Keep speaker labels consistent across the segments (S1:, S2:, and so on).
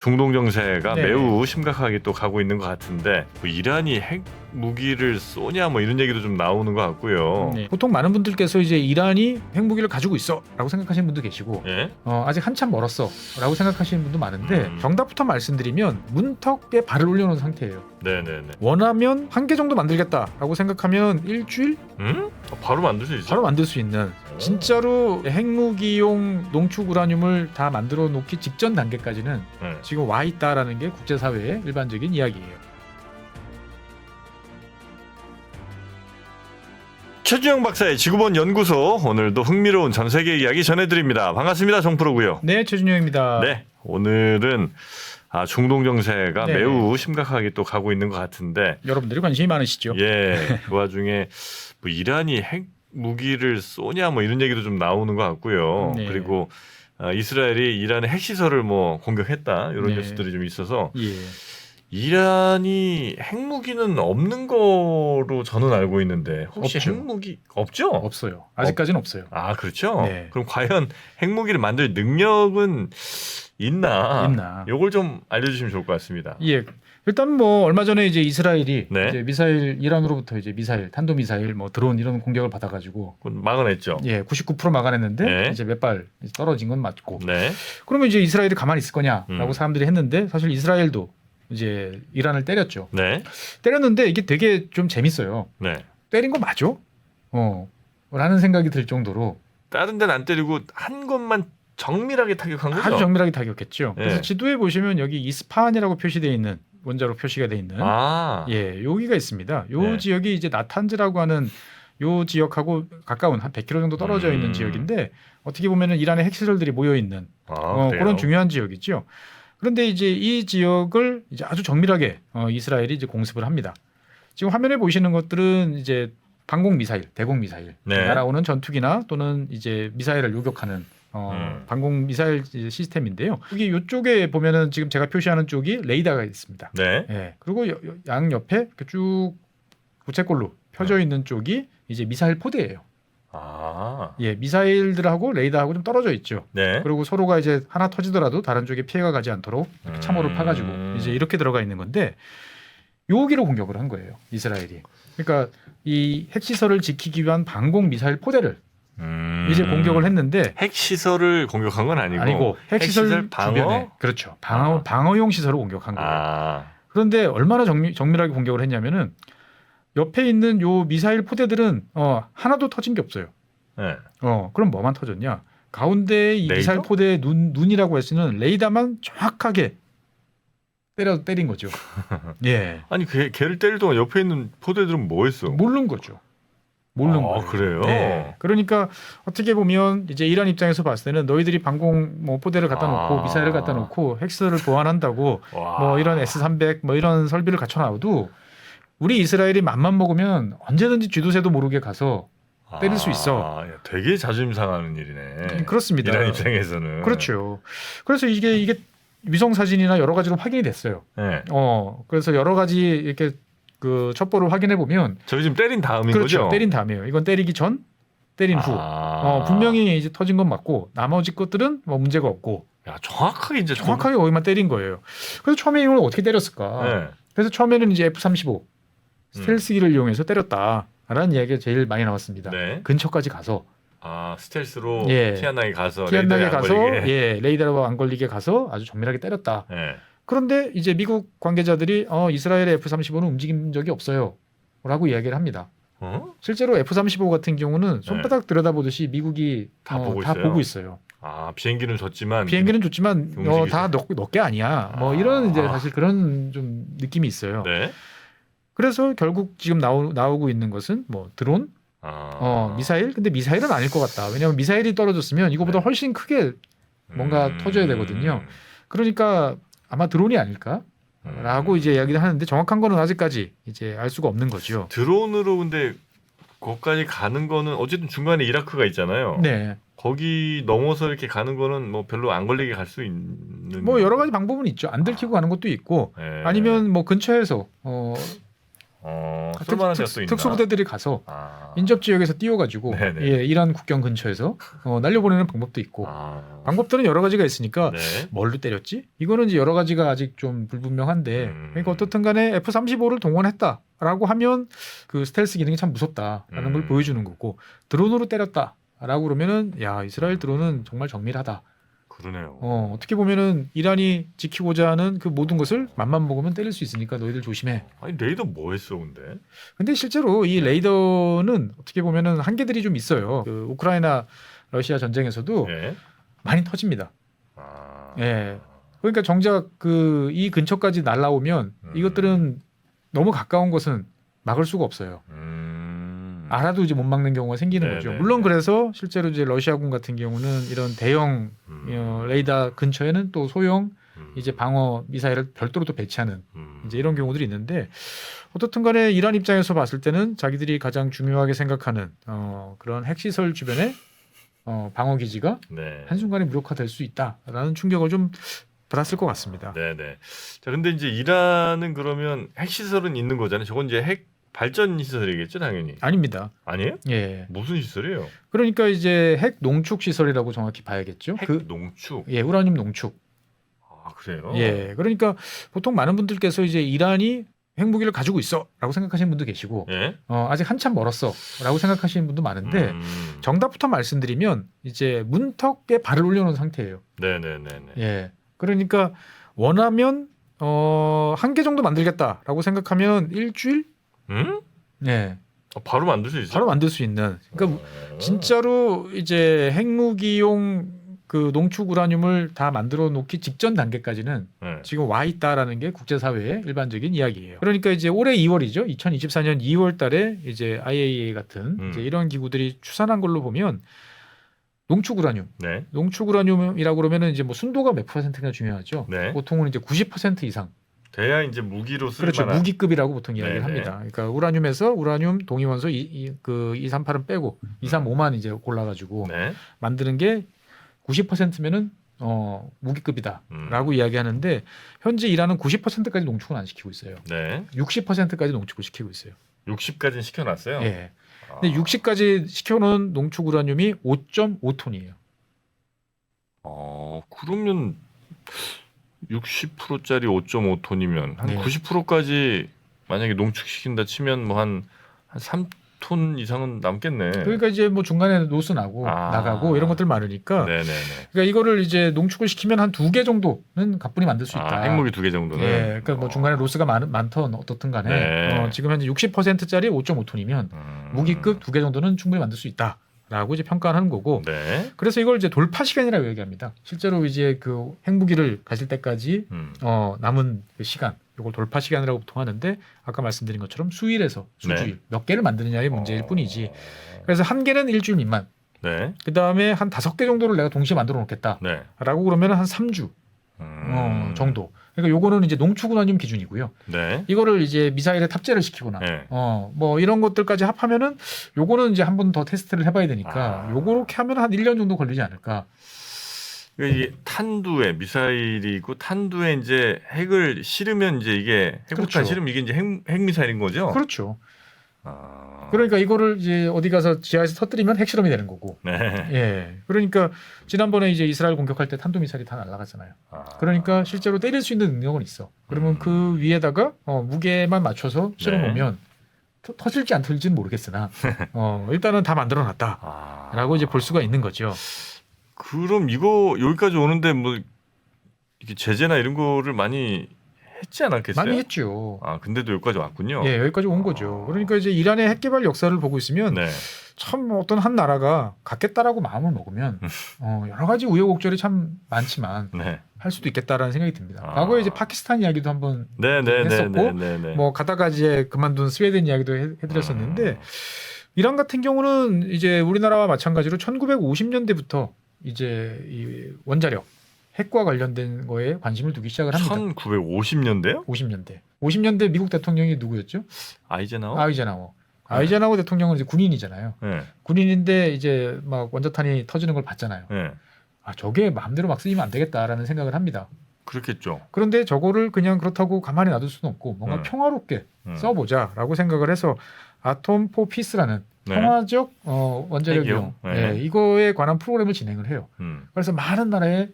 S1: 중동 정세가
S2: 네.
S1: 매우 심각하게 또 가고 있는 것 같은데 뭐 이란이 핵 무기를 쏘냐 뭐 이런 얘기도 좀 나오는 것 같고요.
S2: 네. 보통 많은 분들께서 이제 이란이 핵무기를 가지고 있어라고 생각하시는 분도 계시고
S1: 예?
S2: 아직 한참 멀었어라고 생각하시는 분도 많은데 정답부터 말씀드리면 문턱에 발을 올려놓은 상태예요.
S1: 네네네.
S2: 원하면 한 개 정도 만들겠다라고 생각하면 일주일
S1: 바로 만들 수 있어요?
S2: 바로 만들 수 있는 진짜로 핵무기용 농축 우라늄을 다 만들어 놓기 직전 단계까지는
S1: 네.
S2: 지금 와 있다라는 게 국제사회의 일반적인 이야기예요.
S1: 최준영 박사의 지구본 연구소, 오늘도 흥미로운 전 세계 이야기 전해드립니다. 반갑습니다. 정프로고요.
S2: 네, 최준영입니다.
S1: 네, 오늘은 중동 정세가
S2: 네.
S1: 매우 심각하게 또 가고 있는 것 같은데
S2: 여러분들이 관심이 많으시죠?
S1: 예, 그 와중에 뭐 이란이 핵 무기를 쏘냐 뭐 이런 얘기도 좀 나오는 것 같고요.
S2: 네.
S1: 그리고 이스라엘이 이란의 핵시설을 뭐 공격했다 이런
S2: 네.
S1: 뉴스들이 좀 있어서
S2: 예.
S1: 이란이 핵무기는 없는 거로 저는 알고 있는데 혹시
S2: 없죠.
S1: 핵무기 없죠?
S2: 없어요. 아직까지는 없어요.
S1: 아, 그렇죠.
S2: 네.
S1: 그럼 과연 핵무기를 만들 능력은 있나? 요걸 좀 알려주시면 좋을 것 같습니다.
S2: 예. 일단 뭐 얼마 전에 이제 이스라엘이
S1: 네.
S2: 이제 미사일 이란으로부터 이제 미사일, 탄도 미사일, 뭐 드론 이런 공격을 받아가지고
S1: 그건 막아냈죠.
S2: 예, 99% 막아냈는데
S1: 네.
S2: 이제 몇 발 떨어진 건 맞고.
S1: 네.
S2: 그러면 이제 이스라엘이 가만히 있을 거냐라고
S1: 음.
S2: 사람들이 했는데 사실 이스라엘도 이제 이란을 때렸죠.
S1: 네.
S2: 때렸는데 이게 되게 좀 재밌어요.
S1: 네.
S2: 때린 거 맞아? 라는 생각이 들 정도로
S1: 다른 데는 안 때리고 한 곳만 정밀하게 타격한 거죠?
S2: 아주 정밀하게 타격했죠.
S1: 네.
S2: 그래서 지도에 보시면 여기 이스파한이라고 표시되어 있는 원자로 표시가 되어 있는 예, 여기가 있습니다. 요
S1: 네.
S2: 지역이 이제 나탄즈라고 하는 요 지역하고 가까운 한 100km 정도 떨어져 있는 지역인데 어떻게 보면은 이란의 핵시설들이 모여 있는 그런 중요한 지역이죠. 그런데 이제 이 지역을 이제 아주 정밀하게 이스라엘이 이제 공습을 합니다. 지금 화면에 보시는 것들은 이제 방공 미사일, 대공 미사일,
S1: 네.
S2: 날아오는 전투기나 또는 이제 미사일을 요격하는 방공 미사일 시스템인데요. 여기 이쪽에 보면은 지금 제가 표시하는 쪽이 레이더가 있습니다.
S1: 네.
S2: 예. 그리고 양 옆에 이렇게 쭉 부채꼴로 펴져 있는 쪽이 이제 미사일 포대예요. 예, 미사일들하고 레이더하고 좀 떨어져 있죠.
S1: 네.
S2: 그리고 서로가 이제 하나 터지더라도 다른 쪽에 피해가 가지 않도록 이렇게 참호를 파가지고 이제 이렇게 들어가 있는 건데 여기로 공격을 한 거예요, 이스라엘이. 그러니까 이 핵시설을 지키기 위한 방공 미사일 포대를 이제 공격을 했는데
S1: 핵시설을 공격한 건 아니고
S2: 핵시설
S1: 방어?
S2: 주변에 그렇죠. 방어용 시설을 공격한 거예요. 그런데 얼마나 정밀하게 공격을 했냐면은 옆에 있는 요 미사일 포대들은 하나도 터진 게 없어요.
S1: 네.
S2: 그럼 뭐만 터졌냐? 가운데 이
S1: 레이더?
S2: 미사일 포대의 눈이라고 했으는 레이더만 정확하게 때린 거죠. 예.
S1: 아니 걔를 때릴 동안 옆에 있는 포대들은 뭐 했어?
S2: 모르는 거죠. 모르는 거예요.
S1: 그래요?
S2: 네. 그러니까 어떻게 보면 이제 이란 입장에서 봤을 때는 너희들이 방공 뭐 포대를 갖다 놓고 미사일을 갖다 놓고 핵시설을 보완한다고 뭐 이런 S-300 뭐 이런 설비를 갖춰놔도 우리 이스라엘이 맘만 먹으면 언제든지 쥐도새도 모르게 가서 때릴 수 있어.
S1: 되게 자존심 상하는 일이네.
S2: 그렇습니다.
S1: 이란 입장에서는.
S2: 그렇죠. 그래서 이게 위성 사진이나 여러 가지로 확인이 됐어요.
S1: 네.
S2: 그래서 여러 가지 이렇게 그 첩보를 확인해 보면
S1: 저기 지금 때린 다음인
S2: 그렇죠.
S1: 거죠?
S2: 때린 다음이에요. 이건 때리기 전, 때린 후. 분명히 이제 터진 건 맞고 나머지 것들은 뭐 문제가 없고.
S1: 야, 정확하게
S2: 거기만 때린 거예요. 그래서 처음에 이걸 어떻게 때렸을까?
S1: 네.
S2: 그래서 처음에는 이제 F-35 스텔스기를 이용해서 때렸다라는 이야기가 제일 많이 나왔습니다.
S1: 네.
S2: 근처까지 가서
S1: 스텔스로
S2: 예.
S1: 티안나게 가서
S2: 레이더가 안 걸리게 가서 아주 정밀하게 때렸다.
S1: 네.
S2: 그런데 이제 미국 관계자들이 이스라엘의 F-35는 움직인 적이 없어요 라고 이야기를 합니다. 실제로 F-35 같은 경우는 손바닥 들여다보듯이 미국이 다 보고 있어요.
S1: 비행기는 줬지만
S2: 다 너 게 아니야. 뭐 이런 이제 사실 그런 좀 느낌이 있어요.
S1: 네.
S2: 그래서 결국 지금 나오고 있는 것은 뭐 드론, 미사일. 근데 미사일은 아닐 것 같다. 왜냐하면 미사일이 떨어졌으면 이거보다 훨씬 크게 뭔가 터져야 되거든요. 그러니까 아마 드론이 아닐까라고 이제 이야기를 하는데 정확한 거는 아직까지 이제 알 수가 없는 거죠.
S1: 드론으로 근데 거기까지 가는 거는 어쨌든 중간에 이라크가 있잖아요.
S2: 네.
S1: 거기 넘어서 이렇게 가는 거는 뭐 별로 안 걸리게 갈 수 있는.
S2: 뭐 여러 가지 방법은 있죠. 안 들키고 가는 것도 있고
S1: 네.
S2: 아니면 뭐 근처에서
S1: 쏠만한 데가 또 있나?
S2: 특수부대들이 가서 인접 지역에서 띄워가지고 예, 이란 국경 근처에서 날려보내는 방법도 있고 방법들은 여러 가지가 있으니까
S1: 네.
S2: 뭘로 때렸지? 이거는 이제 여러 가지가 아직 좀 불분명한데 그러니까 어떻든간에 F-35를 동원했다라고 하면 그 스텔스 기능이 참 무섭다라는 걸 보여주는 거고 드론으로 때렸다라고 그러면은 야 이스라엘 드론은 정말 정밀하다.
S1: 그러네요.
S2: 어떻게 보면은 이란이 지키고자 하는 그 모든 것을 맘만 먹으면 때릴 수 있으니까 너희들 조심해.
S1: 아니 레이더 뭐 했어 근데?
S2: 근데 실제로 이 레이더는 어떻게 보면은 한계들이 좀 있어요. 그 우크라이나 러시아 전쟁에서도
S1: 네.
S2: 많이 터집니다. 예. 그러니까 정작 그 이 근처까지 날라오면 이것들은 너무 가까운 것은 막을 수가 없어요. 알아도 이제 못 막는 경우가 생기는 거죠. 물론 그래서 실제로 이제 러시아군 같은 경우는 이런 대형 레이더 근처에는 또 소형 이제 방어 미사일을 별도로 또 배치하는 이제 이런 경우들이 있는데 어떻든 간에 이란 입장에서 봤을 때는 자기들이 가장 중요하게 생각하는 그런 핵시설 주변에 방어 기지가 한순간에 무력화될 수 있다라는 충격을 좀 받았을 것 같습니다.
S1: 네네. 자, 근데 이제 이란은 그러면 핵시설은 있는 거잖아요. 저건 이제 핵 발전 시설이겠죠, 당연히.
S2: 아닙니다.
S1: 아니에요?
S2: 예.
S1: 무슨 시설이에요?
S2: 그러니까 이제 핵 농축 시설이라고 정확히 봐야겠죠.
S1: 핵 농축.
S2: 예, 우라늄 농축.
S1: 아, 그래요?
S2: 예. 그러니까 보통 많은 분들께서 이제 이란이 핵무기를 가지고 있어라고 생각하시는 분도 계시고
S1: 예?
S2: 아직 한참 멀었어라고 생각하시는 분도 많은데 정답부터 말씀드리면 이제 문턱에 발을 올려놓은 상태예요.
S1: 네네네네.
S2: 예. 그러니까 원하면 한 개 정도 만들겠다라고 생각하면 일주일? 예.
S1: 바로 만들 수 있어요?
S2: 바로 만들 수 있는. 그러니까 진짜로 이제 핵무기용 그 농축 우라늄을 다 만들어 놓기 직전 단계까지는 지금 와 있다라는 게 국제사회의 일반적인 이야기예요. 그러니까 이제 올해 2월이죠. 2024년 2월 달에 이제 IAEA 같은 이제 이런 기구들이 추산한 걸로 보면 농축 우라늄. 농축 우라늄이라고 그러면은 이제 뭐 순도가 몇 %가 중요하죠. 보통은 이제 90% 이상.
S1: 돼야 이제 무기로 쓸
S2: 그렇죠.
S1: 만한.
S2: 무기급이라고 보통 이야기를 합니다. 그러니까 우라늄에서 우라늄 동위원소 그 238은 빼고 235만 이제 골라가지고 만드는 게 90%면은 무기급이다라고 이야기하는데 현재 이란은 90%까지 농축은 안 시키고 있어요. 60%까지 농축을 시키고 있어요.
S1: 60까지는 시켜놨어요?
S2: 예. 근데 60까지 시켜놓은 농축 우라늄이 5.5톤이에요.
S1: 그러면 60%짜리 5.5톤이면 한 90%까지 만약에 농축시킨다 치면 뭐 한 3톤 이상은 남겠네.
S2: 그러니까 이제 뭐 중간에 로스 나가고 이런 것들 많으니까. 그러니까 이거를 이제 농축을 시키면 한 2개 정도는 가뿐히 만들 수 있다.
S1: 핵무기 2개 정도는.
S2: 예. 그러니까 뭐 중간에 로스가 많던 어떻든 간에 지금 현재 60%짜리 5.5톤이면 무기급 2개 정도는 충분히 만들 수 있다. 라고 이제 평가하는 거고. 그래서 이걸 이제 돌파 시간이라고 얘기합니다. 실제로 이제 그 핵무기를 가질 때까지 남은 그 시간, 이걸 돌파 시간이라고 보통 하는데 아까 말씀드린 것처럼 수일에서 수주일 몇 개를 만드느냐의 문제일 뿐이지. 그래서 한 개는 일주일 미만. 그 다음에 한 5개 정도를 내가 동시에 만들어 놓겠다라고 그러면 한 3주 정도. 그러니까 요거는 이제 농축 우라늄 기준이고요. 이거를 이제 미사일에 탑재를 시키거나 뭐 이런 것들까지 합하면은 요거는 이제 한 번 더 테스트를 해봐야 되니까 요거렇게 하면 한 1년 정도 걸리지 않을까.
S1: 이게 탄두에 미사일이고 탄두에 이제 핵을 실으면 이제 이게 핵폭탄 실으면 이게 이제 핵 미사일인 거죠?
S2: 그렇죠. 그러니까 이거를 이제 어디 가서 지하에서 터뜨리면 핵실험이 되는 거고. 예. 그러니까 지난번에 이제 이스라엘 공격할 때 탄도 미사일이 다 날아갔잖아요. 그러니까 실제로 때릴 수 있는 능력은 있어. 그러면 그 위에다가 무게만 맞춰서 실어 놓으면 터질지 안 터질지는 모르겠으나 일단은 다 만들어 놨다라고 이제 볼 수가 있는 거죠.
S1: 그럼 이거 여기까지 오는데 뭐 이렇게 제재나 이런 거를 많이 했지 않았겠어요?
S2: 많이 했죠.
S1: 근데도 여기까지 왔군요.
S2: 예, 여기까지 온 거죠. 그러니까 이제 이란의 핵 개발 역사를 보고 있으면 참 어떤 한 나라가 갖겠다라고 마음을 먹으면 여러 가지 우여곡절이 참 많지만 할 수도 있겠다라는 생각이 듭니다. 과거에 이제 파키스탄 이야기도 한번 했었고 뭐 가다가 이제 그만둔 스웨덴 이야기도 해드렸었는데 이란 같은 경우는 이제 우리나라와 마찬가지로 1950년대부터 이제 이 원자력 핵과 관련된 거에 관심을 두기 시작을 합니다.
S1: 1950년대요?
S2: 50년대 미국 대통령이 누구였죠? 아이젠하워 대통령은 이제 군인이잖아요. 군인인데 이제 막 원자탄이 터지는 걸 봤잖아요. 저게 마음대로 막 쓰이면 안 되겠다라는 생각을 합니다.
S1: 그렇겠죠.
S2: 그런데 저거를 그냥 그렇다고 가만히 놔둘 수는 없고 뭔가 평화롭게 써보자라고 생각을 해서 아톰 포 피스라는
S1: 네.
S2: 평화적 원자력 이용
S1: 네.
S2: 이거에 관한 프로그램을 진행을 해요. 그래서 많은 나라에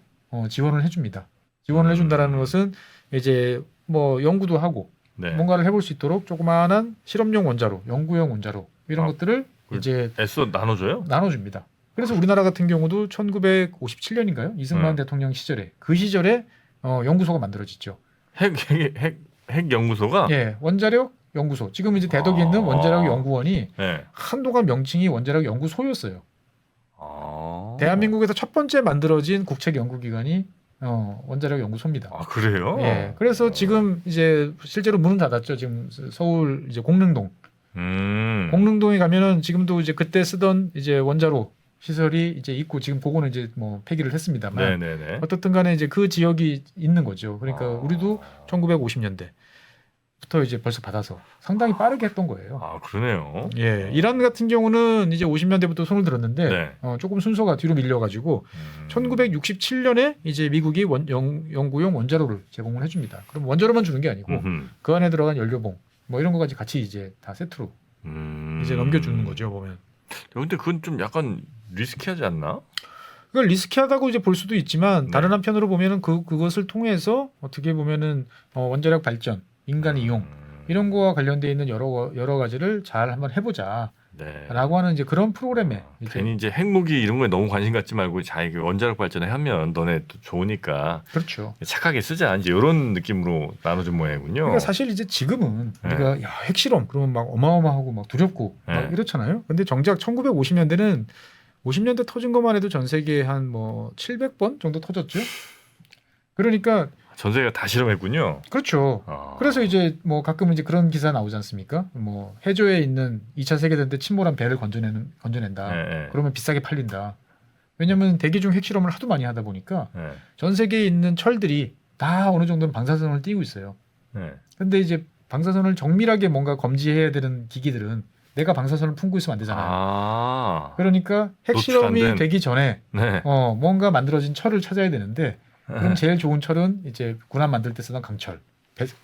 S2: 지원을 해줍니다. 지원을 해준다라는 것은 이제 뭐 연구도 하고
S1: 네.
S2: 뭔가를 해볼 수 있도록 조그마한 실험용 원자로, 연구용 원자로 이런 것들을 이제
S1: 애써 나눠줘요?
S2: 나눠줍니다. 그래서 우리나라 같은 경우도 1957년인가요? 이승만 대통령 시절에 그 시절에 연구소가 만들어지죠.
S1: 핵 연구소가?
S2: 예, 원자력 연구소. 지금 이제 대덕에 있는 원자력 연구원이
S1: 네.
S2: 한동안 명칭이 원자력 연구소였어요. 대한민국에서 첫 번째 만들어진 국책 연구기관이 원자력 연구소입니다.
S1: 아, 그래요?
S2: 예. 그래서 지금 이제 실제로 문은 닫았죠. 지금 서울 이제 공릉동. 공릉동에 가면은 지금도 이제 그때 쓰던 이제 원자로 시설이 이제 있고 지금 그거는 이제 뭐 폐기를 했습니다만
S1: 네네네.
S2: 어떻든 간에 이제 그 지역이 있는 거죠. 그러니까 우리도 1950년대부터 이제 벌써 받아서 상당히 빠르게 했던 거예요.
S1: 아, 그러네요.
S2: 예. 이란 같은 경우는 이제 50년대부터 손을 들었는데
S1: 네.
S2: 조금 순서가 뒤로 밀려가지고 1967년에 이제 미국이 연구용 원자로를 제공을 해줍니다. 그럼 원자로만 주는 게 아니고 그 안에 들어간 연료봉 뭐 이런 거까지 같이 이제 다 세트로 이제 넘겨주는 거죠 보면.
S1: 근데 그건 좀 약간 리스키하지 않나?
S2: 그걸 리스키하다고 이제 볼 수도 있지만 다른 한편으로 보면은 그것을 통해서 어떻게 보면은 원자력 발전, 인간 이용 이런 거와 관련돼 있는 여러 가지를 잘 한번 해보자.
S1: 네.
S2: 라고 하는 이제 그런 프로그램에
S1: 괜히 이제 핵무기 이런 거에 너무 관심 갖지 말고 자기 원자력 발전을 하면 너네 또 좋으니까
S2: 그렇죠.
S1: 착하게 쓰자 이제 이런 느낌으로 나눠준 모양이군요.
S2: 그러니까 사실 이제 지금은 우리가 야, 핵실험 그러면 막 어마어마하고 막 두렵고 막 이렇잖아요. 근데 정작 1950년대는 50년대 터진 것만 해도 전 세계에 한 뭐 700번 정도 터졌죠. 그러니까
S1: 전 세계가 다 실험했군요.
S2: 그렇죠. 그래서 이제 뭐 가끔 이제 그런 기사 나오지 않습니까? 뭐 해저에 있는 2차 세계대전 때 침몰한 배를 건져낸다.
S1: 네.
S2: 그러면 비싸게 팔린다. 왜냐하면 대기 중 핵실험을 하도 많이 하다 보니까 전 세계에 있는 철들이 다 어느 정도는 방사선을 띠고 있어요. 근데 이제 방사선을 정밀하게 뭔가 검지해야 되는 기기들은 내가 방사선을 품고 있으면 안 되잖아요. 그러니까 핵실험이 되기 전에 뭔가 만들어진 철을 찾아야 되는데 그럼 제일 좋은 철은 이제 군함 만들 때 쓰던 강철.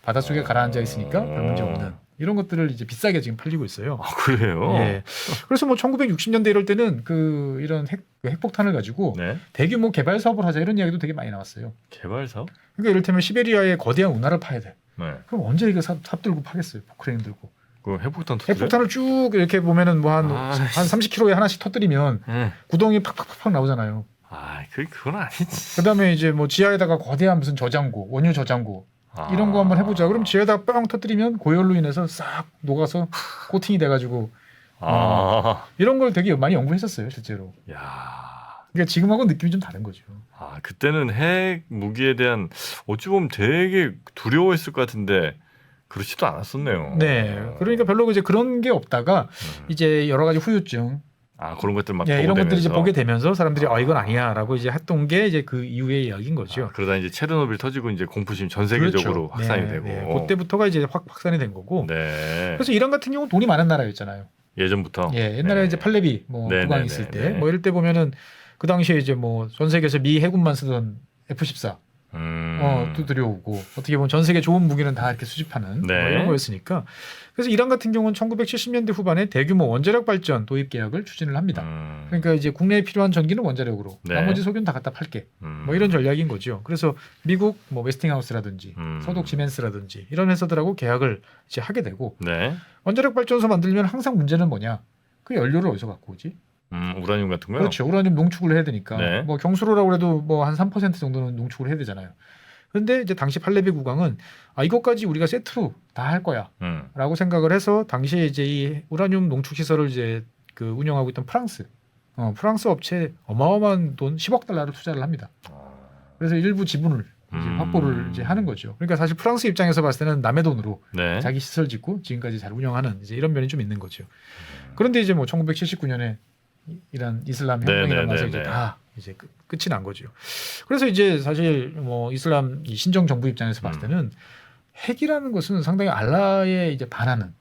S2: 바닷속에 가라앉아 있으니까 별 문제 없는 이런 것들을 이제 비싸게 지금 팔리고 있어요.
S1: 아, 그래요?
S2: 예. 그래서 뭐 1960년대 이럴 때는 이런 핵폭탄을 가지고 대규모 개발 사업을 하자 이런 이야기도 되게 많이 나왔어요.
S1: 개발 사업?
S2: 그러니까 이를테면 시베리아에 거대한 운하를 파야 돼. 그럼 언제 이거 삽 들고 파겠어요? 포크레인 들고.
S1: 그 핵폭탄을
S2: 쭉 이렇게 보면은 뭐 한 30km에 하나씩 터뜨리면 구덩이 팍팍팍 나오잖아요.
S1: 그건 아니지.
S2: 그다음에 이제 뭐 지하에다가 거대한 무슨 저장고, 원유 저장고 이런 거 한번 해보자. 그럼 지하에다 뻥 터뜨리면 고열로 인해서 싹 녹아서 코팅이 돼가지고 이런 걸 되게 많이 연구했었어요, 실제로. 그러니까 지금하고 느낌이 좀 다른 거죠.
S1: 그때는 핵 무기에 대한 어찌 보면 되게 두려워했을 것 같은데 그렇지도 않았었네요.
S2: 네, 그러니까 별로 이제 그런 게 없다가 이제 여러 가지 후유증.
S1: 그런 것들 막
S2: 이런 것들이 이제 보게 되면서 사람들이 이건 아니야라고 이제 했던 게 이제 그 이후의 이야기인 거죠.
S1: 그러다 이제 체르노빌 터지고 이제 공포심 전 세계적으로 확산이 되고.
S2: 그때부터가 이제 확산이 된 거고. 그래서 이란 같은 경우는 돈이 많은 나라였잖아요.
S1: 예전부터.
S2: 옛날에 이제 팔레비 국왕 있을 때 뭐 이럴 때 보면은 그 당시에 이제 뭐 전 세계에서 미 해군만 쓰던 F-14 또 들여오고 어떻게 보면 전 세계 좋은 무기는 다 이렇게 수집하는 뭐 이런 거였으니까. 그래서 이란 같은 경우는 1970년대 후반에 대규모 원자력 발전 도입 계약을 추진을 합니다. 그러니까 이제 국내에 필요한 전기는 원자력으로 나머지 석유는 다 갖다 팔게. 뭐 이런 전략인 거죠. 그래서 미국 뭐 웨스팅하우스라든지 서독 지멘스라든지 이런 회사들하고 계약을 이제 하게 되고 원자력 발전소 만들면 항상 문제는 뭐냐? 그 연료를 어디서 갖고 오지?
S1: 우라늄 같은 거요?
S2: 그렇죠. 우라늄 농축을 해야 되니까 뭐 경수로라고 해도 뭐 한 3% 정도는 농축을 해야 되잖아요. 근데 이제 당시 팔레비 국왕은 이것까지 우리가 세트로 다 할 거야라고 생각을 해서 당시에 이제 이 우라늄 농축 시설을 이제 그 운영하고 있던 프랑스 업체에 어마어마한 돈 10억 달러를 투자를 합니다. 그래서 일부 지분을 이제 확보를 이제 하는 거죠. 그러니까 사실 프랑스 입장에서 봤을 때는 남의 돈으로 자기 시설 짓고 지금까지 잘 운영하는 이제 이런 면이 좀 있는 거죠. 그런데 이제 뭐 1979년에 이란 이슬람 혁명이 일어나서 이제 다 이제 끝이 난 거죠. 그래서 이제 사실 뭐 이슬람 이 신정 정부 입장에서 봤을 때는 핵이라는 것은 상당히 알라에 이제 반하는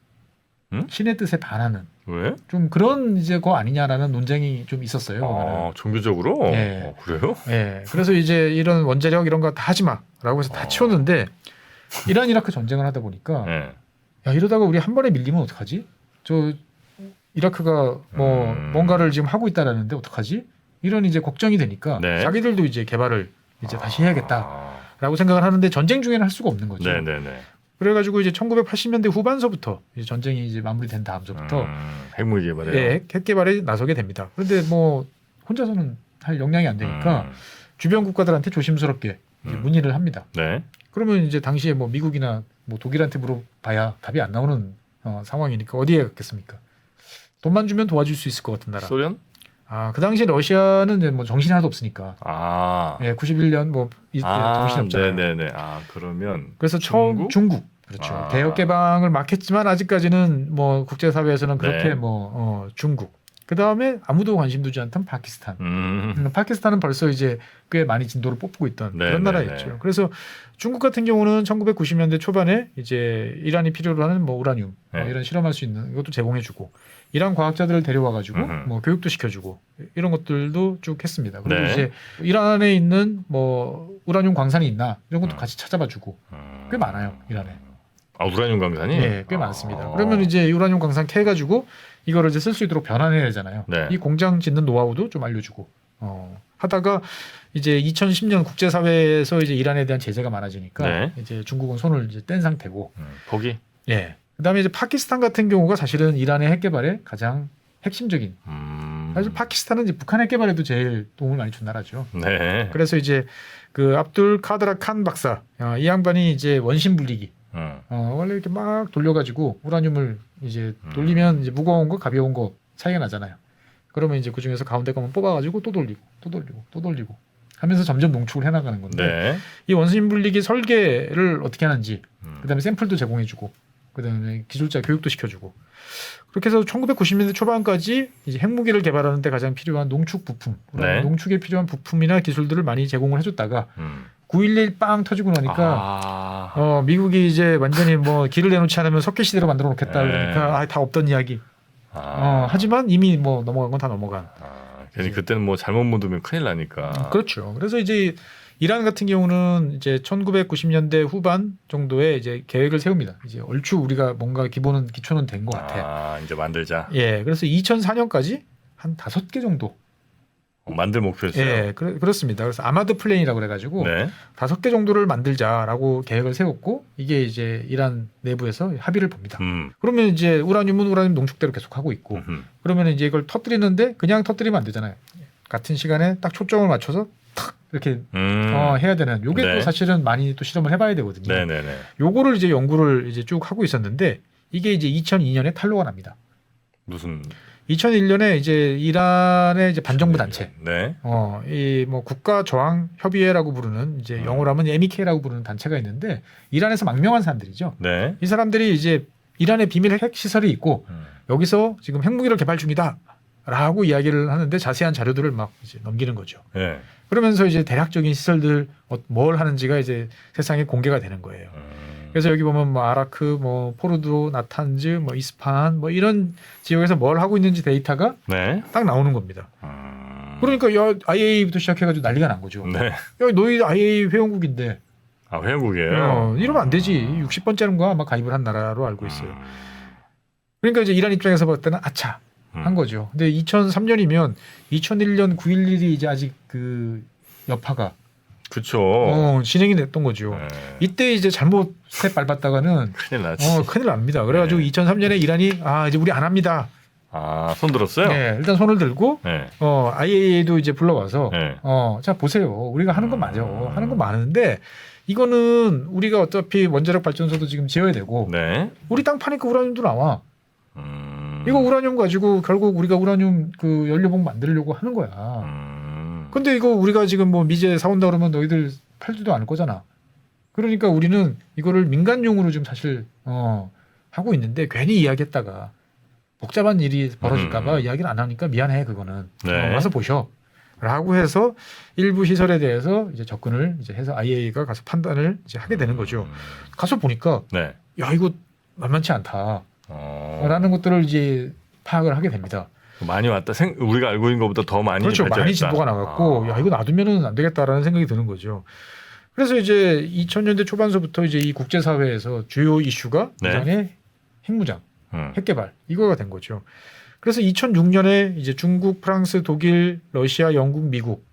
S2: 신의 뜻에 반하는
S1: 왜?
S2: 좀 그런 이제 거 아니냐라는 논쟁이 좀 있었어요.
S1: 종교적으로?
S2: 예.
S1: 그래요?
S2: 예. 그래서 이제 이런 원자력 이런 거 다 하지 마라고 해서 다 치웠는데 이란 이라크 전쟁을 하다 보니까
S1: 예.
S2: 야 이러다가 우리 한 번에 밀리면 어떡하지? 저 이라크가 뭐 뭔가를 지금 하고 있다라는데 어떡하지? 이런 이제 걱정이 되니까
S1: 네.
S2: 자기들도 이제 개발을 이제 다시 해야겠다라고 생각을 하는데 전쟁 중에는 할 수가 없는 거죠.
S1: 네네네.
S2: 그래가지고 이제 1980년대 후반서부터 이제 전쟁이 이제 마무리된 다음서부터
S1: 핵무기 개발에
S2: 예, 핵 개발에 나서게 됩니다. 그런데 뭐 혼자서는 할 역량이 안 되니까 주변 국가들한테 조심스럽게 이제 문의를 합니다.
S1: 네.
S2: 그러면 이제 당시에 뭐 미국이나 뭐 독일한테 물어봐야 답이 안 나오는 상황이니까 어디에 갔겠습니까? 돈만 주면 도와줄 수 있을 것 같은 나라.
S1: 소련?
S2: 그 당시에 러시아는 이제 뭐 정신이 하나도 없으니까.
S1: 아.
S2: 예, 91년 뭐 이때 정신 없잖아요.
S1: 네네네. 그러면
S2: 그래서 처음 중국 그렇죠. 개혁 개방을 막 했지만 아직까지는 뭐 국제사회에서는 그렇게
S1: 네.
S2: 뭐 중국. 그 다음에 아무도 관심 두지 않던 파키스탄. 파키스탄은 벌써 이제 꽤 많이 진도를 뽑고 있던 그런 나라였죠. 그래서 중국 같은 경우는 1990년대 초반에 이제 이란이 필요로 하는 뭐 우라늄 뭐 이런 실험할 수 있는 이것도 제공해주고 이란 과학자들을 데려와가지고 뭐 교육도 시켜주고 이런 것들도 쭉 했습니다. 그리고 이제 이란에 있는 뭐 우라늄 광산이 있나 이런 것도 같이 찾아봐주고 꽤 많아요 이란에.
S1: 우라늄 광산이?
S2: 네, 꽤 많습니다. 그러면 이제 우라늄 광산 캐가지고 이거를 이제 쓸 수 있도록 변환해야 되잖아요.
S1: 네.
S2: 이 공장 짓는 노하우도 좀 알려주고 하다가 이제 2010년 국제사회에서 이제 이란에 대한 제재가 많아지니까 이제 중국은 손을 이제 뗀 상태고.
S1: 포기?
S2: 예. 그다음에 이제 파키스탄 같은 경우가 사실은 이란의 핵 개발에 가장 핵심적인. 사실 파키스탄은 이제 북한 핵 개발에도 제일 도움을 많이 준 나라죠.
S1: 네.
S2: 그래서 이제 그 압둘 카드라 칸 박사 이 양반이 이제 원심 분리기. 원래 이렇게 막 돌려가지고 우라늄을 이제 돌리면 이제 무거운 거 가벼운 거 차이가 나잖아요. 그러면 이제 그 중에서 가운데 거만 뽑아가지고 또 돌리고 또 돌리고 또 돌리고 하면서 점점 농축을 해나가는 건데 이 원심 분리기 설계를 어떻게 하는지 그다음에 샘플도 제공해주고 그다음에 기술자 교육도 시켜주고 그렇게 해서 1990년대 초반까지 이제 핵무기를 개발하는 데 가장 필요한 농축 부품, 농축에 필요한 부품이나 기술들을 많이 제공을 해줬다가 9.11 빵 터지고 나니까 미국이 이제 완전히 뭐 길을 내놓지 않으면 석계 시대로 만들어 놓겠다 그러니까 다 없던 이야기. 하지만 이미 뭐 넘어간 건 다 넘어간.
S1: 괜히 그때는 뭐 잘못 묻으면 큰일 나니까.
S2: 그렇죠. 그래서 이제 이란 같은 경우는 이제 1990년대 후반 정도에 이제 계획을 세웁니다. 이제 얼추 우리가 뭔가 기초는 된 것 같아.
S1: 이제 만들자.
S2: 예, 그래서 2004년까지 한 5개 정도.
S1: 만들 목표였어요.
S2: 예, 그렇습니다. 그래서 아마드 플랜이라고 그래가지고 5개 정도를 만들자라고 계획을 세웠고 이게 이제 이란 내부에서 합의를 봅니다. 그러면 이제 우라늄은 우라늄 농축대로 계속 하고 있고 그러면 이제 이걸 터뜨리는데 그냥 터뜨리면 안 되잖아요. 같은 시간에 딱 초점을 맞춰서 탁 이렇게 해야 되는. 요게 또 사실은 많이 또 실험을 해봐야 되거든요. 요거를 이제 연구를 이제 쭉 하고 있었는데 이게 이제 2002년에 탄로가 납니다.
S1: 무슨?
S2: 2001년에 이제 이란의 이제 반정부 단체, 이 뭐 국가 저항 협의회라고 부르는 이제 영어로 하면 MEK라고 부르는 단체가 있는데 이란에서 망명한 사람들이죠. 이 사람들이 이제 이란의 비밀 핵 시설이 있고 여기서 지금 핵무기를 개발 중이다라고 이야기를 하는데 자세한 자료들을 막 이제 넘기는 거죠. 그러면서 이제 대략적인 시설들 뭘 하는지가 이제 세상에 공개가 되는 거예요. 그래서 여기 보면 뭐 아라크, 뭐 포르도, 나탄즈, 뭐 이스파한 뭐 이런 지역에서 뭘 하고 있는지 데이터가 딱 나오는 겁니다. 그러니까 야 IAEA부터 시작해가지고 난리가 난 거죠. 야 너희 IAEA 회원국인데.
S1: 회원국이에요.
S2: 이러면 안 되지. 60번째인가 아마 가입을 한 나라로 알고 있어요. 그러니까 이제 이란 입장에서 봤을 때는 아차 한 거죠. 근데 2003년이면 2001년 9.11이 이제 아직 그 여파가
S1: 그렇죠.
S2: 진행이 됐던 거죠. 이때 이제 잘못 스텝 밟았다가는
S1: 큰일 나지.
S2: 큰일 납니다. 그래가지고 2003년에 이란이 이제 우리 안 합니다.
S1: 손 들었어요?
S2: 네, 일단 손을 들고 IAEA도 이제 불러와서 자 보세요. 우리가 하는 건 맞아. 하는 건 많은데 이거는 우리가 어차피 원자력 발전소도 지금 지어야 되고 우리 땅 파니까 우라늄도 나와. 이거 우라늄 가지고 결국 우리가 우라늄 그 연료봉 만들려고 하는 거야. 근데 이거 우리가 지금 뭐 미제 사온다 그러면 너희들 팔지도 않을 거잖아. 그러니까 우리는 이거를 민간용으로 좀 사실 하고 있는데 괜히 이야기했다가 복잡한 일이 벌어질까봐 이야기를 안 하니까 미안해 그거는 와서 보셔. 라고 해서 일부 시설에 대해서 이제 접근을 이제 해서 IAEA가 가서 판단을 이제 하게 되는 거죠. 가서 보니까 야 이거 만만치 않다. 라는 것들을 이제 파악을 하게 됩니다.
S1: 많이 왔다. 우리가 알고 있는 것보다 더 많이
S2: 그렇죠.
S1: 발전했다.
S2: 많이 진보가 나갔고 야 이거 놔두면은 안 되겠다라는 생각이 드는 거죠. 그래서 이제 2000년대 초반서부터 이제 이 국제사회에서 주요 이슈가
S1: 네.
S2: 이란의 핵무장, 핵개발 이거가 된 거죠. 그래서 2006년에 이제 중국, 프랑스, 독일, 러시아, 영국, 미국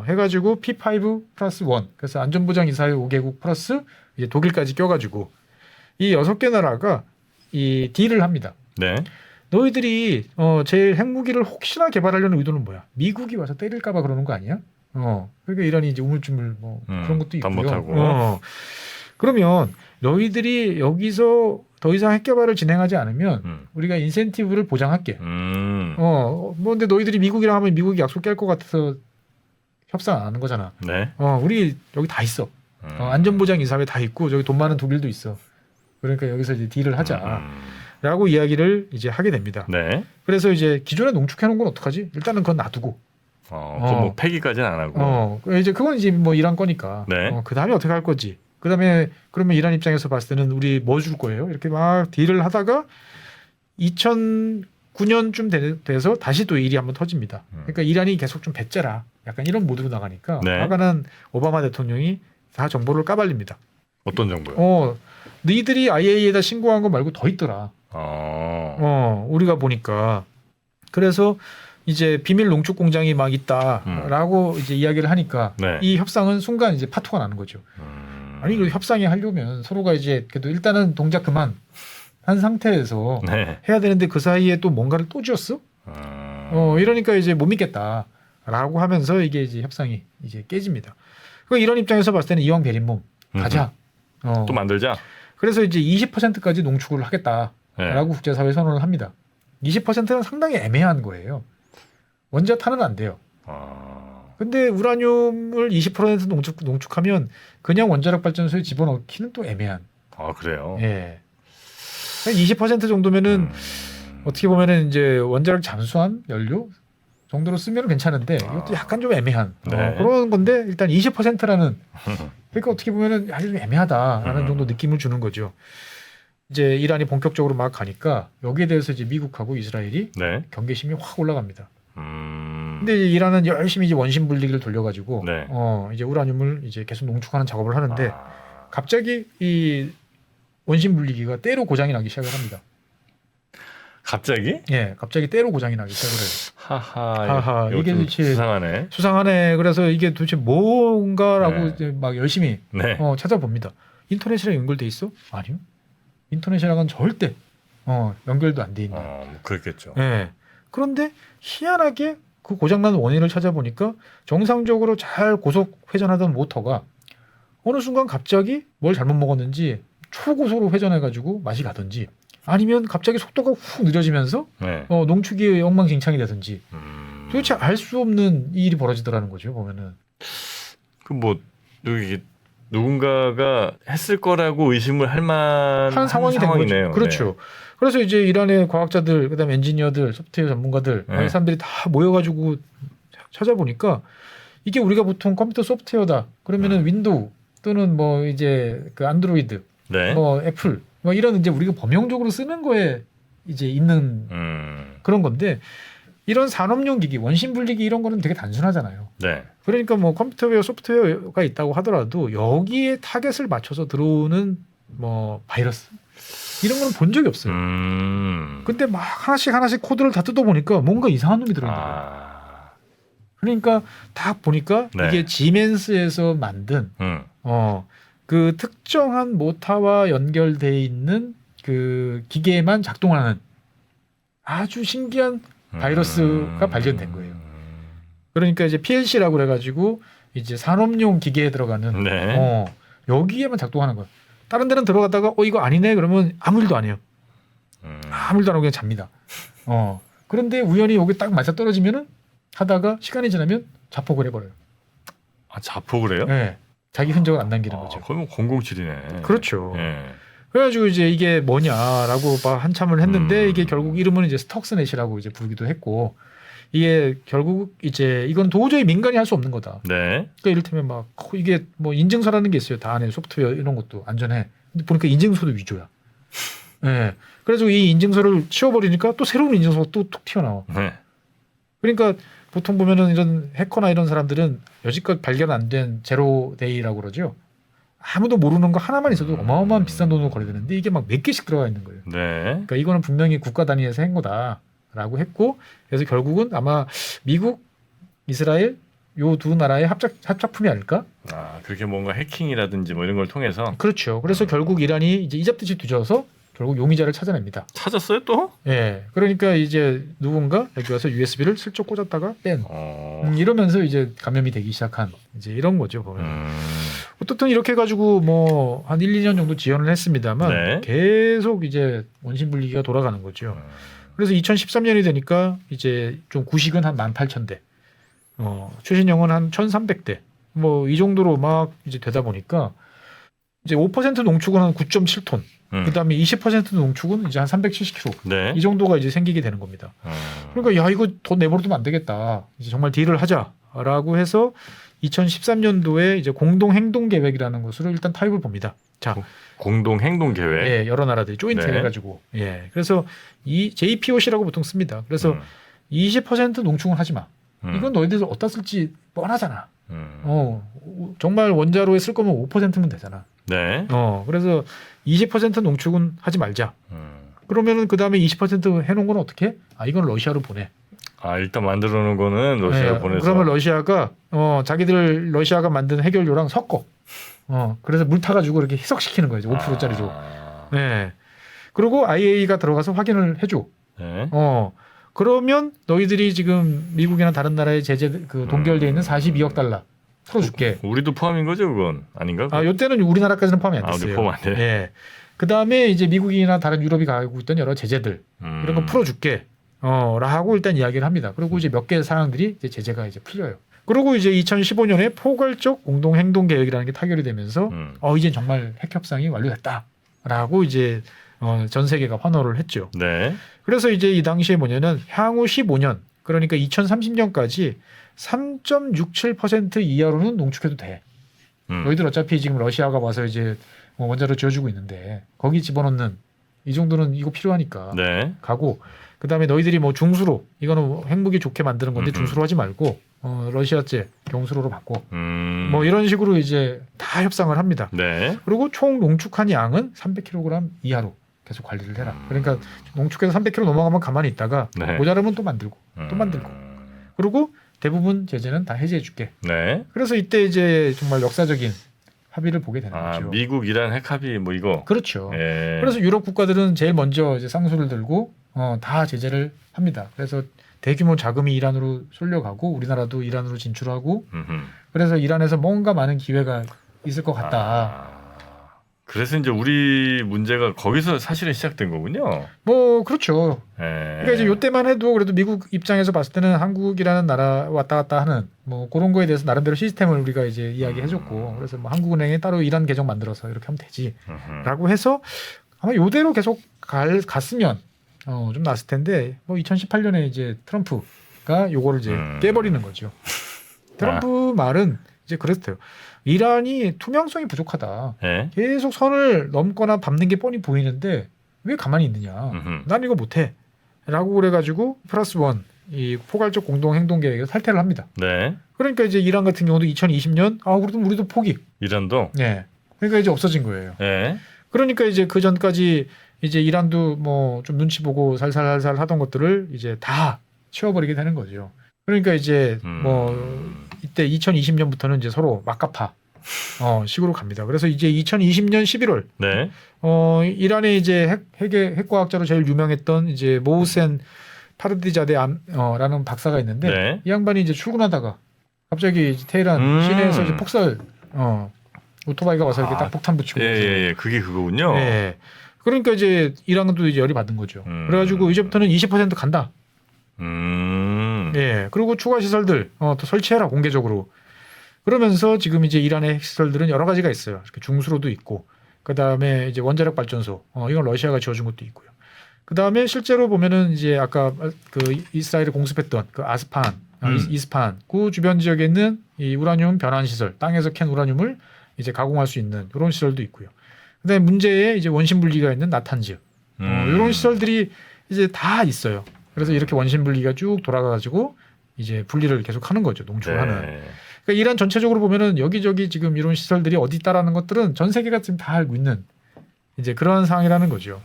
S2: 해가지고 P5+1 그래서 안전보장이사회 5개국 플러스 이제 독일까지 껴가지고 이 6개 나라가 이 딜을 합니다.
S1: 네.
S2: 너희들이 제일 핵무기를 혹시나 개발하려는 의도는 뭐야? 미국이 와서 때릴까봐 그러는 거 아니야? 그러니까 이란이 이제 우물쭈물 뭐 그런 것도 있고요.
S1: 못하고.
S2: 그러면 너희들이 여기서 더 이상 핵 개발을 진행하지 않으면 우리가 인센티브를 보장할게. 뭐 근데 너희들이 미국이랑 하면 미국이 약속 깰 것 같아서 협상 안 하는 거잖아.
S1: 네.
S2: 우리 여기 다 있어. 안전보장 이사회 다 있고 저기 돈 많은 독일도 있어. 그러니까 여기서 이제 딜을 하자라고 이야기를 이제 하게 됩니다.
S1: 네.
S2: 그래서 이제 기존에 농축해 놓은 건 어떡하지? 일단은 그건 놔두고.
S1: 그건 뭐 폐기까지는 안 하고.
S2: 이제 그건 이제 뭐 이란 거니까.
S1: 네.
S2: 그 다음에 어떻게 할 거지? 그 다음에 그러면 이란 입장에서 봤을 때는 우리 뭐 줄 거예요? 이렇게 막 딜을 하다가 2009년쯤 돼서 다시 또 일이 한번 터집니다. 그러니까 이란이 계속 좀 배째라. 약간 이런 모드로 나가니까
S1: 네.
S2: 화가는 오바마 대통령이 다 정보를 까발립니다.
S1: 어떤 정보요?
S2: 너희들이 IAEA에다 신고한 거 말고 더 있더라. 우리가 보니까. 그래서 이제 비밀 농축 공장이 막 있다라고 이제 이야기를 하니까
S1: 네.
S2: 이 협상은 순간 이제 파토가 나는 거죠. 아니, 그 협상이 하려면 서로가 이제 그래도 일단은 동작 그만 한 상태에서
S1: 네.
S2: 해야 되는데 그 사이에 또 뭔가를 또 지었어? 이러니까 이제 못 믿겠다라고 하면서 이게 이제 협상이 이제 깨집니다. 그 이런 입장에서 봤을 때는 이왕 베린 몸 가자.
S1: 또 만들자.
S2: 그래서 이제 20%까지 농축을 하겠다라고
S1: 네.
S2: 국제사회 선언을 합니다. 20%는 상당히 애매한 거예요. 원자탄은 안 돼요. 근데 우라늄을 20% 농축하면 그냥 원자력 발전소에 집어넣기는 또 애매한.
S1: 그래요?
S2: 예. 20% 정도면은 어떻게 보면은 이제 원자력 잠수함 연료 정도로 쓰면 괜찮은데 이것도 약간 좀 애매한
S1: 네.
S2: 그런 건데 일단 20%라는 그러니까 어떻게 보면은 아주 좀 애매하다라는 정도 느낌을 주는 거죠. 이제 이란이 본격적으로 막 가니까 여기에 대해서 이제 미국하고 이스라엘이
S1: 네.
S2: 경계심이 확 올라갑니다.
S1: 근데
S2: 근데 이란은 열심히 이제 원심 분리기를 돌려가지고
S1: 네.
S2: 이제 우라늄을 이제 계속 농축하는 작업을 하는데 갑자기 이 원심 분리기가 때로 고장이 나기 시작을 합니다.
S1: 갑자기?
S2: 예, 갑자기 때로 고장이 나기 시작을 해요.
S1: 하하.
S2: 이게 도대체
S1: 수상하네.
S2: 수상하네. 그래서 이게 도대체 뭔가라고
S1: 네.
S2: 이제 막 열심히
S1: 네.
S2: 찾아봅니다. 인터넷이랑 연결돼 있어? 아니요. 인터넷이랑은 절대 연결도 안 돼 있는.
S1: 뭐 그렇겠죠.
S2: 예. 그런데 희한하게 그 고장난 원인을 찾아보니까 정상적으로 잘 고속 회전하던 모터가 어느 순간 갑자기 뭘 잘못 먹었는지 초고속으로 회전해가지고 맛이 가든지 아니면 갑자기 속도가 훅 느려지면서
S1: 네.
S2: 농축이 엉망진창이 되든지 도대체 알 수 없는 이 일이 벌어지더라는 거죠. 보면은
S1: 그 뭐 여기 누군가가 했을 거라고 의심을 할 만한
S2: 상황이 된
S1: 상황이네요.
S2: 거죠. 그렇죠.
S1: 네.
S2: 그래서 이제 이란의 과학자들, 그다음에 엔지니어들, 소프트웨어 전문가들,
S1: 네.
S2: 이 사람들이 다 모여가지고 찾아보니까 이게 우리가 보통 컴퓨터 소프트웨어다. 그러면은 윈도우 또는 뭐 이제 그 안드로이드,
S1: 네.
S2: 뭐 애플, 뭐 이런 이제 우리가 범용적으로 쓰는 거에 이제 있는 그런 건데 이런 산업용 기기, 원심 분리기 이런 거는 되게 단순하잖아요.
S1: 네.
S2: 그러니까 뭐 컴퓨터웨어, 소프트웨어가 있다고 하더라도 여기에 타겟을 맞춰서 들어오는 뭐 바이러스 이런 거는 본 적이 없어요. 근데 막 하나씩 코드를 다 뜯어보니까 뭔가 이상한 놈이 들어있는 거예요. 그러니까 딱 보니까
S1: 네.
S2: 이게 지멘스에서 만든 그 특정한 모타와 연결돼 있는 그 기계에만 작동하는 아주 신기한 바이러스가 발견된 거예요. 그러니까 이제 PLC라고 그래가지고 이제 산업용 기계에 들어가는
S1: 네.
S2: 여기에만 작동하는 거예요. 다른 데는 들어가다가 이거 아니네 그러면 아무 일도 안 해요. 아무 일도 안 하고 그냥 잡니다. 그런데 우연히 여기 딱 맞아 떨어지면은 하다가 시간이 지나면 자폭을 해버려요.
S1: 자폭을 해요?
S2: 네. 자기 흔적을 안 남기는 거죠.
S1: 그러면 007이네.
S2: 그렇죠.
S1: 네.
S2: 그래가지고 이제 이게 뭐냐라고 막 한참을 했는데 이게 결국 이름은 이제 스톡스넷이라고 이제 부르기도 했고 이게 결국 이제 이건 도저히 민간이 할 수 없는 거다.
S1: 네.
S2: 그러니까 이를테면 막 이게 뭐 인증서라는 게 있어요. 다 안에 소프트웨어 이런 것도 안전해. 근데 보니까 인증서도 위조야. 예. 그래서 이 인증서를 치워버리니까 또 새로운 인증서가 또 툭 튀어나와.
S1: 네.
S2: 그러니까 보통 보면은 이런 해커나 이런 사람들은 여지껏 발견 안 된 제로 데이라고 그러죠. 아무도 모르는 거 하나만 있어도 어마어마한 비싼 돈으로 거래되는데 이게 막 몇 개씩 들어가 있는 거예요.
S1: 네.
S2: 그러니까 이거는 분명히 국가 단위에서 한 거다라고 했고, 그래서 결국은 아마 미국, 이스라엘 요 두 나라의 합작품이 아닐까?
S1: 아, 그렇게 뭔가 해킹이라든지 뭐 이런 걸 통해서
S2: 그렇죠. 그래서 결국 이란이 이제 이잡듯이 뒤져서 결국 용의자를 찾아냅니다.
S1: 찾았어요 또?
S2: 예. 그러니까 이제 누군가 여기 와서 USB를 슬쩍 꽂았다가 뺀. 이러면서 이제 감염이 되기 시작한 이제 이런 거죠. 보면. 어떻든 이렇게 해가지고 뭐 한 1, 2년 정도 지연을 했습니다만
S1: 네.
S2: 계속 이제 원심 분리기가 돌아가는 거죠. 그래서 2013년이 되니까 이제 좀 구식은 한 18,000대, 최신형은 한 1,300대, 뭐 이 정도로 막 이제 되다 보니까 이제 5% 농축은 한 9.7톤, 그다음에 20% 농축은 이제 한 370kg,
S1: 네.
S2: 이 정도가 이제 생기게 되는 겁니다. 그러니까 야 이거 돈 내버려두면 안 되겠다, 이제 정말 딜을 하자라고 해서 2013년도에 이제 공동 행동 계획이라는 것으로 일단 타입을 봅니다. 자,
S1: 공동 행동 계획.
S2: 예, 여러 나라들이 조인트
S1: 네.
S2: 해가지고, 예, 그래서 이 JPOC라고 보통 씁니다. 그래서 20% 농축은 하지 마. 이건 너희들 어디다 쓸지 뻔하잖아. 정말 원자로에 쓸 거면 5%면 되잖아.
S1: 네.
S2: 그래서 20% 농축은 하지 말자. 그러면은 그 다음에 20% 해놓은 건 어떻게? 아, 이건 러시아로 보내.
S1: 아, 일단 만들어 놓은 거는 러시아로 보내서.
S2: 그러면 러시아가 러시아가 만든 해결료랑 섞어. 그래서 물 타가지고 이렇게 희석시키는 거죠. 5%짜리로. 네. 그리고 IAEA가 들어가서 확인을 해줘.
S1: 네.
S2: 그러면 너희들이 지금 미국이나 다른 나라의 제재 그 동결돼 있는 42억 달러 풀어줄게.
S1: 우리도 포함인 거죠, 그건 아닌가?
S2: 아, 요때는 우리나라까지는 포함이 안 됐어요.
S1: 우리 포함 안 돼.
S2: 예. 그 다음에 이제 미국이나 다른 유럽이 가지고 있던 여러 제재들 이런 거 풀어줄게. 라고 일단 이야기를 합니다. 그리고 이제 몇 개의 사항들이 이제 제재가 이제 풀려요. 그리고 이제 2015년에 포괄적 공동 행동 계획이라는 게 타결이 되면서 이제 정말 핵 협상이 완료됐다라고 이제 전 세계가 환호를 했죠.
S1: 네.
S2: 그래서 이제 이 당시에 뭐냐면 향후 15년, 그러니까 2030년까지 3.67% 이하로는 농축해도 돼. 너희들 어차피 지금 러시아가 와서 이제 원자로 지어주고 있는데 거기 집어넣는 이 정도는 이거 필요하니까
S1: 네.
S2: 가고, 그다음에 너희들이 뭐 중수로, 이거는 핵무기 좋게 만드는 건데 중수로 하지 말고 러시아제 경수로로 바꿔. 뭐 이런 식으로 이제 다 협상을 합니다.
S1: 네.
S2: 그리고 총 농축한 양은 300kg 이하로 계속 관리를 해라. 그러니까 농축해서 300kg 넘어가면 가만히 있다가
S1: 네.
S2: 모자라면 또 만들고 또 만들고. 그리고 대부분 제재는 다 해제해 줄게.
S1: 네.
S2: 그래서 이때 이제 정말 역사적인 합의를 보게 되는 거죠.
S1: 미국, 이란 핵 합의 뭐 이거.
S2: 그렇죠.
S1: 예.
S2: 그래서 유럽 국가들은 제일 먼저 이제 쌍수를 들고 다 제재를 합니다. 그래서 대규모 자금이 이란으로 쏠려가고 우리나라도 이란으로 진출하고, 그래서 이란에서 뭔가 많은 기회가 있을 것 같다.
S1: 그래서 이제 우리 문제가 거기서 사실은 시작된 거군요.
S2: 뭐 그렇죠.
S1: 예.
S2: 그러니까 이제 요때만 해도 그래도 미국 입장에서 봤을 때는 한국이라는 나라 왔다 갔다 하는 뭐 그런 거에 대해서 나름대로 시스템을 우리가 이제 이야기해줬고, 그래서 뭐 한국은행에 따로 이란 계정 만들어서 이렇게 하면 되지라고 해서 아마 요대로 계속 갔으면 좀 나았을 텐데, 뭐 2018년에 이제 트럼프가 요거를 이제 깨버리는 거죠. 트럼프 말은 이제 그랬어요. 이란이 투명성이 부족하다.
S1: 예?
S2: 계속 선을 넘거나 밟는 게 뻔히 보이는데 왜 가만히 있느냐. 난 이거 못해. 라고 그래가지고 플러스 원, 이 포괄적 공동 행동 계획에서 탈퇴를 합니다.
S1: 네.
S2: 그러니까 이제 이란 같은 경우도 2020년 우리도 포기.
S1: 이란도.
S2: 네. 그러니까 이제 없어진 거예요.
S1: 예.
S2: 그러니까 이제 그 전까지 이제 이란도 뭐 좀 눈치 보고 살살살살 하던 것들을 이제 다 치워버리게 되는 거죠. 그러니까 이제 뭐 이때 2020년부터는 이제 서로 막가파 식으로 갑니다. 그래서 이제 2020년 11월
S1: 네.
S2: 이란의 이제 핵과학자로 제일 유명했던 이제 모우센 파르디자데라는 박사가 있는데,
S1: 네.
S2: 이 양반이 이제 출근하다가 갑자기 이제 테헤란 시내에서 이제 폭설 오토바이가 와서 이렇게 딱 폭탄 붙이고.
S1: 예. 그게 그거군요.
S2: 네. 그러니까 이제 이란도 이제 열이 받은 거죠. 그래가지고 이제부터는 20% 간다. 예. 그리고 추가 시설들 또 설치해라 공개적으로. 그러면서 지금 이제 이란의 핵시설들은 여러 가지가 있어요. 이렇게 중수로도 있고, 그 다음에 이제 원자력 발전소, 이건 러시아가 지어준 것도 있고요. 그 다음에 실제로 보면은 이제 아까 그 이스라엘이 공습했던 그 이스파한 그 주변 지역에 있는 이 우라늄 변환 시설, 땅에서 캔 우라늄을 이제 가공할 수 있는 이런 시설도 있고요. 그다음에 문제의 이제 원심 분리가 있는 나탄즈, 이런 시설들이 이제 다 있어요. 그래서 이렇게 원심 분리가 쭉 돌아가가지고 이제 분리를 계속하는 거죠. 농축하는.
S1: 네.
S2: 그러니까 이란 전체적으로 보면은 여기저기 지금 이런 시설들이 어디 있다라는 것들은 전 세계가 지금 다 알고 있는 이제 그런 상황이라는 거죠.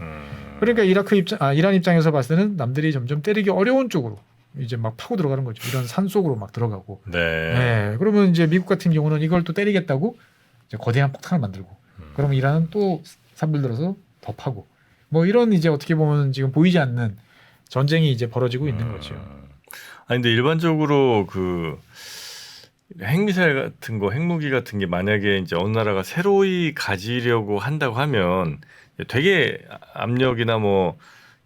S2: 그러니까 이란 입장에서 봤을 때는 남들이 점점 때리기 어려운 쪽으로 이제 막 파고 들어가는 거죠. 이런 산 속으로 막 들어가고.
S1: 네.
S2: 네. 그러면 이제 미국 같은 경우는 이걸 또 때리겠다고 이제 거대한 폭탄을 만들고, 그러면 이란은 또 산불 들어서 더 파고, 뭐 이런 이제 어떻게 보면 지금 보이지 않는 전쟁이 이제 벌어지고 있는 거죠.
S1: 아니 근데 일반적으로 그 핵미사일 같은 거, 핵무기 같은 게 만약에 이제 어느 나라가 새로이 가지려고 한다고 하면 되게 압력이나 뭐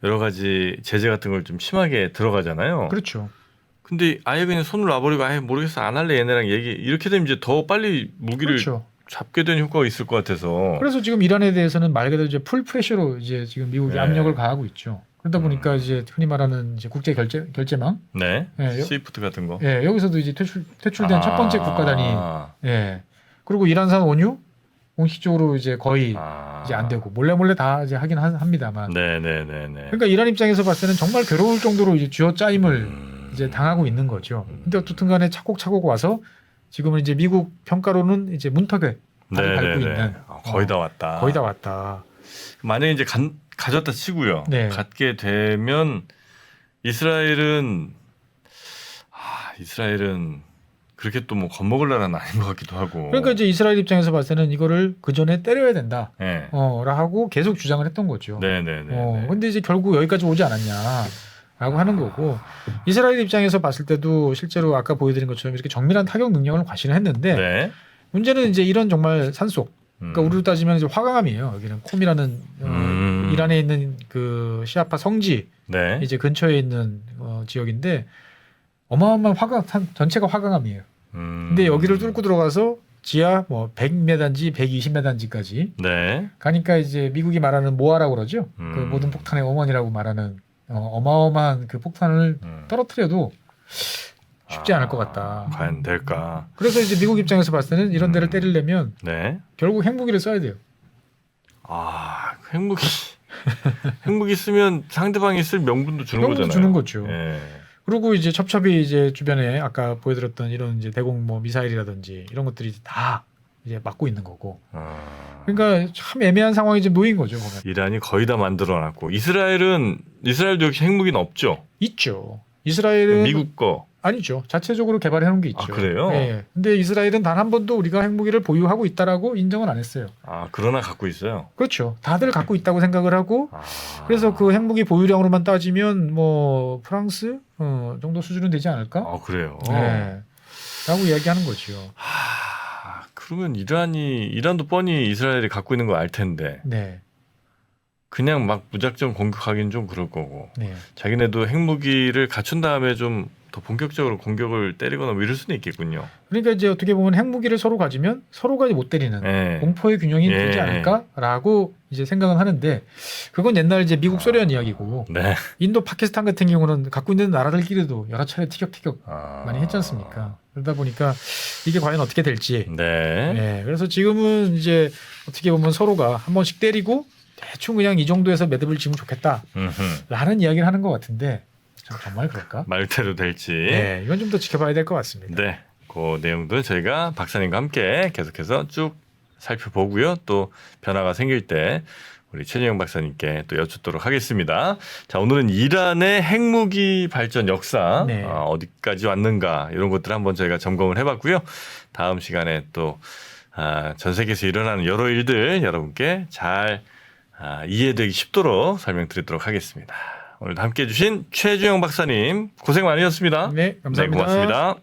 S1: 여러 가지 제재 같은 걸 좀 심하게 들어가잖아요.
S2: 그렇죠.
S1: 근데 아예 그냥 손을 놔버리고 아예 모르겠어 안 할래 얘네랑 얘기 이렇게 되면 이제 더 빨리 무기를
S2: 그렇죠.
S1: 잡게 되는 효과가 있을 것 같아서.
S2: 그래서 지금 이란에 대해서는 말 그대로 이제 풀 프레셔로 이제 지금 미국이
S1: 네.
S2: 압력을 가하고 있죠. 그러다 보니까 이제 흔히 말하는 이제 국제 결제망,
S1: 네.
S2: 예,
S1: 스위프트 같은 거.
S2: 예, 여기서도 이제 퇴출된 첫 번째 국가 단위, 예, 그리고 이란산 원유 공식적으로 이제 거의 이제 안 되고 몰래 다 이제 하긴 합니다만.
S1: 네네네네.
S2: 그러니까 이란 입장에서 봤을 때는 정말 괴로울 정도로 이제 쥐어짜임을 이제 당하고 있는 거죠. 근데 어쨌든간에 차곡차곡 와서 지금은 이제 미국 평가로는 이제 문턱에 발을 밟고 있는.
S1: 거의 다 왔다.
S2: 거의 다 왔다.
S1: 만약에 이제 가졌다 치고요.
S2: 네.
S1: 갖게 되면 이스라엘은 그렇게 또 뭐 겁먹을 나라는 아닌 것 같기도 하고.
S2: 그러니까 이제 이스라엘 입장에서 봤을 때는 이거를 그 전에 때려야 된다.
S1: 네.
S2: 라고 계속 주장을 했던 거죠.
S1: 네네네.
S2: 근데 이제 결국 여기까지 오지 않았냐라고 하는 거고, 이스라엘 입장에서 봤을 때도 실제로 아까 보여드린 것처럼 이렇게 정밀한 타격 능력을 과시를 했는데,
S1: 네.
S2: 문제는 이제 이런 정말 산속, 그러니까 우리로 따지면 이제 화강암이에요. 여기는 콤이라는 이란에 있는 그 시아파 성지
S1: 네.
S2: 이제 근처에 있는 지역인데 어마어마한 전체가 화강암이에요. 근데 여기를 뚫고 들어가서 지하 뭐 100m인지 120m인지까지
S1: 네.
S2: 가니까 이제 미국이 말하는 모아라고 그러죠. 그 모든 폭탄의 어머니라고 말하는 어마어마한 그 폭탄을 떨어뜨려도 쉽지 않을 것 같다.
S1: 과연 될까?
S2: 그래서 이제 미국 입장에서 봤을 때는 이런 데를 때리려면
S1: 네.
S2: 결국 핵무기를 써야 돼요.
S1: 핵무기 쓰면 상대방이 쓸 명분도 주는
S2: 명분도
S1: 거잖아요.
S2: 주는 거죠.
S1: 예.
S2: 그리고 이제 첩첩이 이제 주변에 아까 보여드렸던 이런 이제 대공 뭐 미사일이라든지 이런 것들이 다 이제 막고 있는 거고. 그러니까 참 애매한 상황이 지금 놓인 거죠. 보면.
S1: 이란이 거의 다 만들어놨고 이스라엘도 역시 핵무기는 없죠.
S2: 있죠. 이스라엘은
S1: 미국 거.
S2: 아니죠. 자체적으로 개발해 놓은 게 있죠.
S1: 그래요?
S2: 네. 근데 이스라엘은 단 한 번도 우리가 핵무기를 보유하고 있다라고 인정은 안 했어요.
S1: 그러나 갖고 있어요.
S2: 그렇죠. 다들 갖고 있다고 생각을 하고 그래서 그 핵무기 보유량으로만 따지면 뭐 프랑스 정도 수준은 되지 않을까?
S1: 그래요.
S2: 네. 라고 이야기하는 거죠.
S1: 그러면 이란도 뻔히 이스라엘이 갖고 있는 거 알 텐데
S2: 네.
S1: 그냥 막 무작정 공격하기는 좀 그럴 거고
S2: 네.
S1: 자기네도 핵무기를 갖춘 다음에 좀 더 본격적으로 공격을 때리거나 뭐 이럴 수는 있겠군요.
S2: 그러니까 이제 어떻게 보면 핵무기를 서로 가지면 서로가 못 때리는
S1: 네.
S2: 공포의 균형이 되지 않을까라고 이제 생각은 하는데 그건 옛날 이제 미국 소련 이야기고
S1: 네.
S2: 인도 파키스탄 같은 경우는 갖고 있는 나라들끼리도 여러 차례 티격태격 많이 했지 않습니까? 그러다 보니까 이게 과연 어떻게 될지.
S1: 네.
S2: 네. 그래서 지금은 이제 어떻게 보면 서로가 한 번씩 때리고 대충 그냥 이 정도에서 매듭을 지면 좋겠다라는 이야기를 하는 것 같은데 정말 그럴까?
S1: 말대로 될지.
S2: 네, 이건 좀 더 지켜봐야 될 것 같습니다.
S1: 네, 그 내용도 저희가 박사님과 함께 계속해서 쭉 살펴보고요. 또 변화가 생길 때 우리 최진영 박사님께 또 여쭙도록 하겠습니다. 자, 오늘은 이란의 핵무기 발전 역사
S2: 네.
S1: 어디까지 왔는가 이런 것들을 한번 저희가 점검을 해봤고요. 다음 시간에 또 전 세계에서 일어나는 여러 일들 여러분께 잘 이해되기 쉽도록 설명드리도록 하겠습니다. 오늘도 함께해 주신 최주영 박사님 고생 많으셨습니다.
S2: 네, 감사합니다.
S1: 네, 고맙습니다.